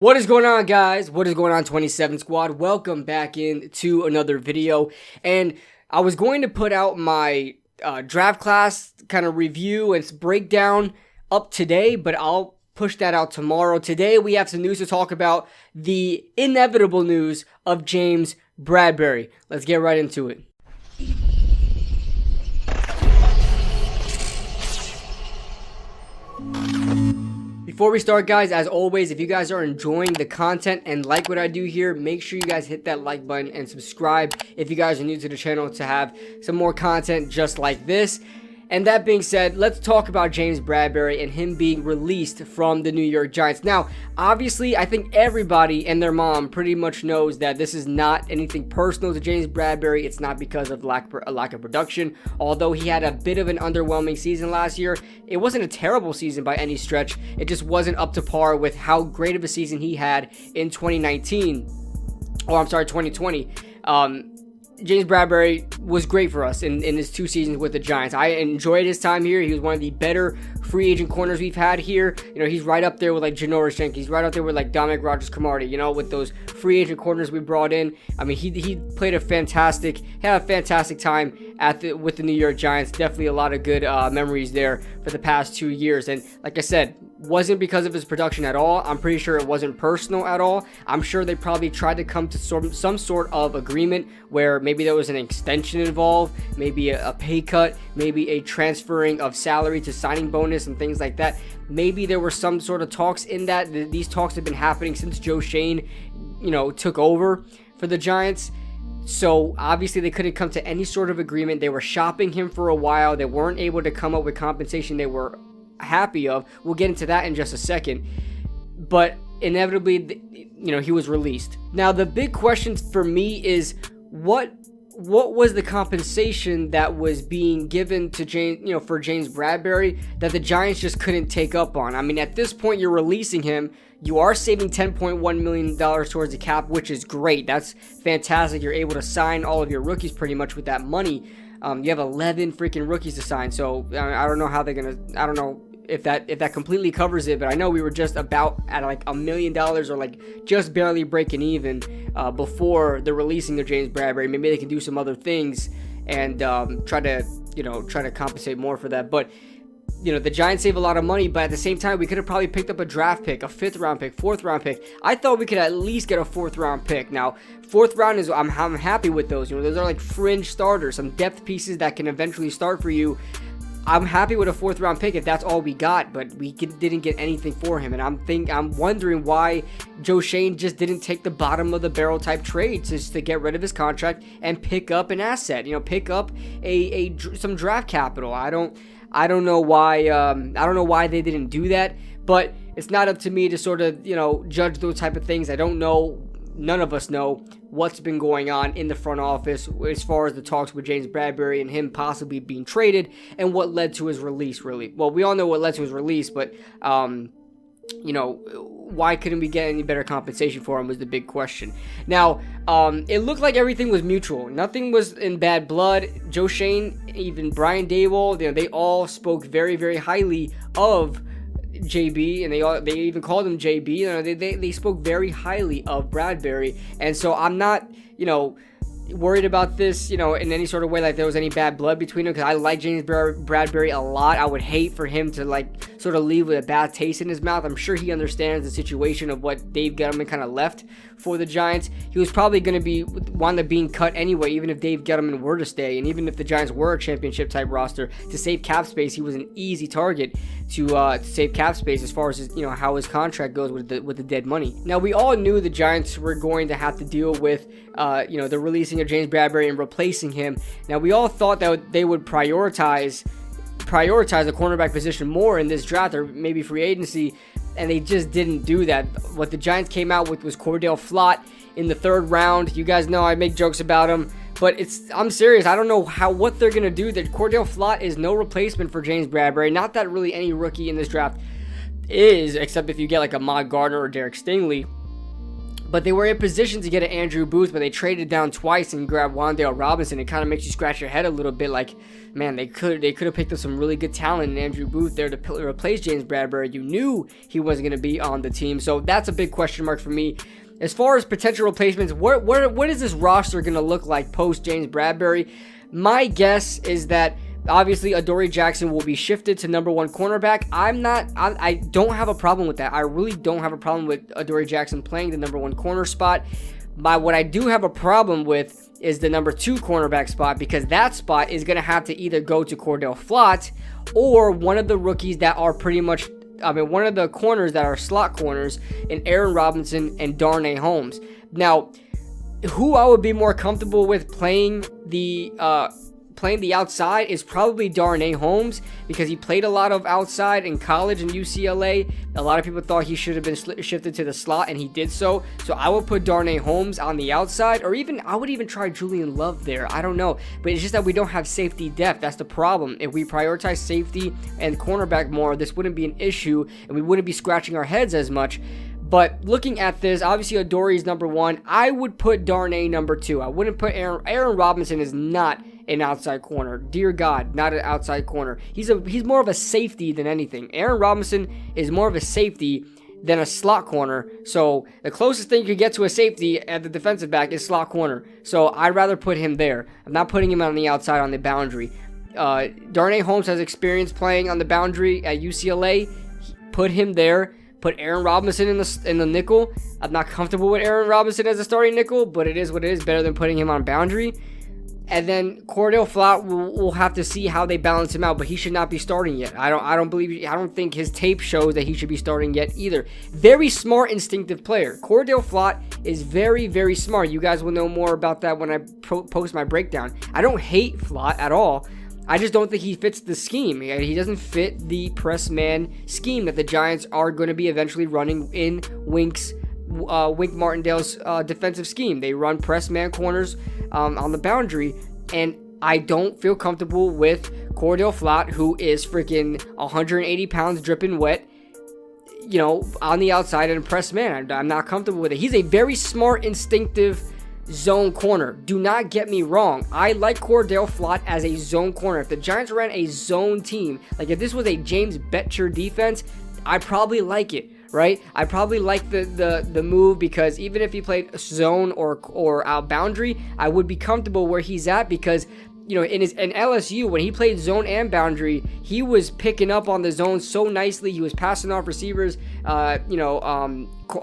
What is going on, guys? What is going on, 27 Squad? Welcome back into another video. And I was going to put out my draft class kind of review and breakdown up today, but I'll push that out tomorrow. Today we have some news to talk about, the inevitable news of James Bradberry. Let's get right into it. Before we start, guys, as always, if you guys are enjoying the content and like what I do here, make sure you guys hit that like button and subscribe if you guys are new to the channel to have some more content just like this. And that being said, let's talk about James Bradberry and him being released from the New York Giants. Now, obviously, I think everybody and their mom pretty much knows that this is not anything personal to James Bradberry. It's not because of lack of production. Although he had a bit of an underwhelming season last year, it wasn't a terrible season by any stretch. It just wasn't up to par with how great of a season he had in 2019. Oh, I'm sorry, 2020. James Bradberry was great for us in his 2 seasons with the Giants. I enjoyed his time here. He was one of the better free agent corners we've had here. You know, he's right up there with like Janoris Jenkins. He's right up there with like Dominic Rodgers-Cromartie, you know, with those free agent corners we brought in. I mean, he played had a fantastic time with the New York Giants. Definitely a lot of good memories there for the past 2 years. And like I said, wasn't because of his production at all. I'm pretty sure it wasn't personal at all. I'm sure they probably tried to come to some sort of agreement where maybe there was an extension involved, maybe a pay cut, maybe a transferring of salary to signing bonus and things like that. Maybe there were some sort of talks in that. These talks have been happening since Joe Schoen, you know, took over for the Giants. So obviously they couldn't come to any sort of agreement. They were shopping him for a while. They weren't able to come up with compensation they were happy of. We'll get into that in just a second. But inevitably, you know, he was released. Now the big question for me is what was the compensation that was being given to James, you know, for James Bradberry that the Giants just couldn't take up on? I mean, at this point, you're releasing him. You are saving $10.1 million towards the cap, which is great. That's fantastic. You're able to sign all of your rookies pretty much with that money. You have 11 freaking rookies to sign. So I don't know how they're gonna. I don't know if that completely covers it, but I know we were just about at like $1 million or like just barely breaking even before the releasing of James Bradberry. Maybe they can do some other things and try to compensate more for that. But you know, the Giants save a lot of money, but at the same time, we could have probably picked up a draft pick, a 5th round pick, 4th round pick. I thought we could at least get a 4th round pick. Now, 4th round is, I'm happy with those. You know, those are like fringe starters, some depth pieces that can eventually start for you. I'm happy with a 4th round pick if that's all we got, but we didn't get anything for him. And I'm wondering why Joe Schoen just didn't take the bottom of the barrel type trades just to get rid of his contract and pick up an asset. You know, pick up some draft capital. I don't know why they didn't do that, but it's not up to me to sort of, you know, judge those type of things. I don't know. None of us know what's been going on in the front office as far as the talks with James Bradberry and him possibly being traded and what led to his release, really. Well, we all know what led to his release, but, you know, why couldn't we get any better compensation for him was the big question. Now, it looked like everything was mutual. Nothing was in bad blood. Joe Schoen, even Brian Daboll, you know, they all spoke very, very highly of JB, and they even called him JB. You know, they spoke very highly of Bradberry, and so I'm not, you know, worried about this, you know, in any sort of way like there was any bad blood between them, because I like James Bradberry a lot. I would hate for him to like sort of leave with a bad taste in his mouth. I'm sure he understands the situation of what Dave Gettleman kind of left for the Giants. He was probably going to wind up being cut anyway, even if Dave Gettleman were to stay, and even if the Giants were a championship type roster. To save cap space, he was an easy target to save cap space as far as his, you know, how his contract goes with the dead money. Now, we all knew the Giants were going to have to deal with you know, the releasing of James Bradberry and replacing him. Now, we all thought that they would prioritize the cornerback position more in this draft or maybe free agency, and they just didn't do that. What the Giants came out with was Cordell Flott in the 3rd round. You guys know I make jokes about him, but I'm serious. I don't know what they're gonna do. That Cordell Flott is no replacement for James Bradberry. Not that really any rookie in this draft is, except if you get like a Ahmad Gardner or Derek Stingley. But they were in position to get an Andrew Booth, but they traded down twice and grabbed Wan'Dale Robinson. It kind of makes you scratch your head a little bit, like, man, they could have picked up some really good talent in Andrew Booth there to replace James Bradberry. You knew he wasn't going to be on the team, so that's a big question mark for me. As far as potential replacements, what is this roster going to look like post James Bradberry? My guess is that obviously Adoree Jackson will be shifted to number 1 cornerback. I don't have a problem with that. I really don't have a problem with Adoree Jackson playing the number 1 corner spot. What I do have a problem with is the number 2 cornerback spot, because that spot is going to have to either go to Cordell Flott or one of the rookies that are pretty much, one of the corners that are slot corners in Aaron Robinson and Darnay Holmes. Now, who I would be more comfortable with playing the outside is probably Darnay Holmes, because he played a lot of outside in college in UCLA. A lot of people thought he should have been shifted to the slot, and he did so. So I would put Darnay Holmes on the outside, or I would even try Julian Love there. I don't know, but it's just that we don't have safety depth. That's the problem. If we prioritize safety and cornerback more, this wouldn't be an issue, and we wouldn't be scratching our heads as much. But looking at this, obviously Adoree's number 1. I would put Darnay number 2. I wouldn't put Aaron Robinson is not an outside corner. Dear God, not an outside corner. He's more of a safety than anything. Aaron Robinson is more of a safety than a slot corner. So the closest thing you could get to a safety at the defensive back is slot corner. So I'd rather put him there. I'm not putting him on the outside on the boundary. Darnay Holmes has experience playing on the boundary at UCLA. Put him there. Put Aaron Robinson in the nickel. I'm not comfortable with Aaron Robinson as a starting nickel, but it is what it is. Better than putting him on boundary. And then Cordell Flott, we'll have to see how they balance him out, but he should not be starting yet. I don't think his tape shows that he should be starting yet either. Very smart, instinctive player. Cordell Flott is very, very smart. You guys will know more about that when I post my breakdown. I don't hate Flott at all. I just don't think he fits the scheme. He doesn't fit the press man scheme that the Giants are going to be eventually running in Wink Martindale's defensive scheme. They run press man corners on the boundary, and I don't feel comfortable with Cordell Flott, who is freaking 180 pounds dripping wet, on the outside and press man. I'm not comfortable with it. He's a very smart, instinctive zone corner. Do not get me wrong. I like Cordell Flott as a zone corner. If the Giants ran a zone team, like if this was a James Betcher defense, I'd probably like it, right? I probably like the move, because even if he played zone or out boundary, I would be comfortable where he's at, because in LSU, when he played zone and boundary, he was picking up on the zone so nicely. He was passing off receivers,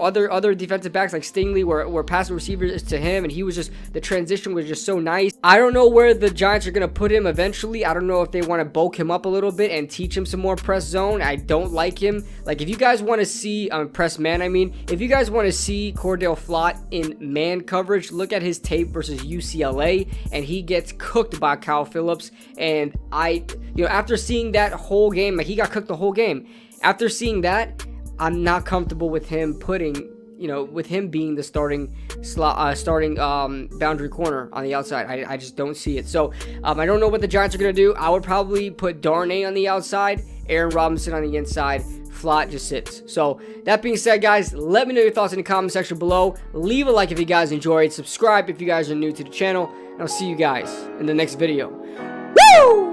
other defensive backs like Stingley were passing receivers to him, and the transition was just so nice. I don't know where the Giants are going to put him eventually. I don't know if they want to bulk him up a little bit and teach him some more press zone. I don't like him. Like, if you guys want to see press man, if you guys want to see Cordell Flott in man coverage, look at his tape versus UCLA, and he gets cooked by Kyle Phillips. And after seeing that whole game, he got cooked the whole game. After seeing that, I'm not comfortable with him being the starting boundary corner on the outside. I just don't see it. So I don't know what the Giants are going to do. I would probably put Darnay on the outside, Aaron Robinson on the inside. Flott just sits. So that being said, guys, let me know your thoughts in the comment section below. Leave a like if you guys enjoyed. Subscribe if you guys are new to the channel. And I'll see you guys in the next video. Woo!